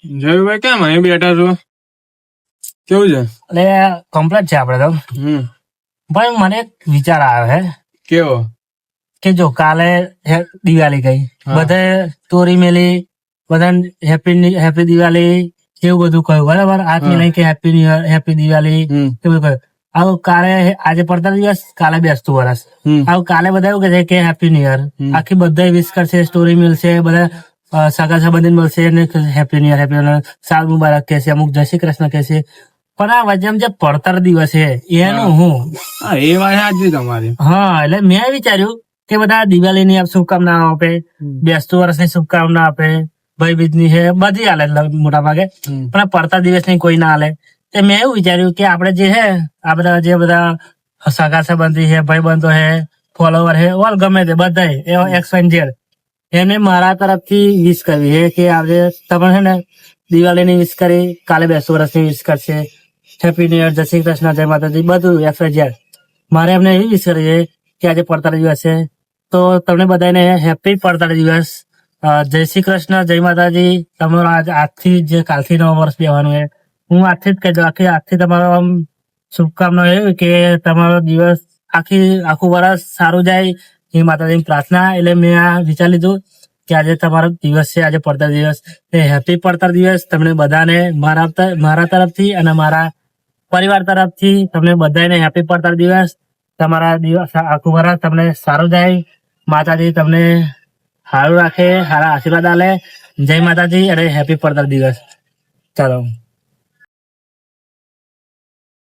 જયભાઈ કેમ અહીં બેઠા છો? કેવું છે? એટલે કમ્પ્લીટ છે આપડે તો. ભાઈ મને એક વિચાર આવ્યો હે. કેવો? કે જો કાલે દિવાળી ગઈ, બધે તોરી મેલી, બધા હેપી દિવાળી એવું બધું કહ્યું બરાબર. આજની નહીં કે happy new year, happy Diwali એવું કહ્યું. આવું કાલે આજે પડતા દિવસ, કાલે બેસતું વર્ષ. આવું કાલે બધા એવું કહે છે કે હેપી ન્યુ યર. આખી બધા વિશ કરશે, સ્ટોરી મળશે, બધા સગા સંબંધી મળશે અને happy new year, happy new year, સાલ મુબારક કહેશે, અમુક જય શ્રી કૃષ્ણ કહેશે. પણ આ વચ્ચે જે પડતર દિવસ છે એનું હું એ વાત સાચી તમારી. હા, એટલે મેં વિચાર્યું કે બધા દિવાળી ની શુભકામનાઓ આપે, બેસતું વર્ષ ની શુભકામના આપે, ભાઈ બીજ ની છે બધી હાલે મોટા ભાગે, પણ પડતર દિવસ ની કોઈ ના હાલે. મેં એવું વિચાર્યું કે આપડે જે હે આ બધા જે બધા સગા સંબંધી છે, ભાઈ બંધો છે, ફોલોવર છે, ઓલ ગમે તે બધા XYZ એને મારા તરફથી વિશ કરવી છે કે આજે તમે છે ને દિવાળી ની વિશ કરી, કાલે બેસતું વર્ષ ની વિશ કરશે, હેપી ન્યુ યર, જય શ્રી કૃષ્ણ, જય માતાજી, બધું XYZ. મારે એમને એવી વિશ કરી છે કે આજે પડતર દિવસ છે તો તમને બધાને હેપી પડતર દિવસ, જય શ્રી કૃષ્ણ, જય માતાજી. તમારો આજથી જે કાલથી નવું વર્ષ બેવાનું છે, હું આજથી જ કહી દઉં, આજથી તમારો આમ શુભકામના એવી કે તમારો દિવસ આખું વર્ષ સારું જાય એ માતાજીની પ્રાર્થના. એટલે મેં આ વિચાર લીધું કે આજે તમારો દિવસ છે, આજે પડતર દિવસ, એ હેપી પડતર દિવસ. તમને બધાને મારા તરફથી અને મારા પરિવાર તરફથી તમને બધાને હેપી પડતર દિવસ. તમારા દિવસ આખું વર્ષ તમને સારું જાય, માતાજી તમને સારું રાખે, સારા આશીર્વાદ આલે. જય માતાજી અને હેપી પડતર દિવસ. ચાલો.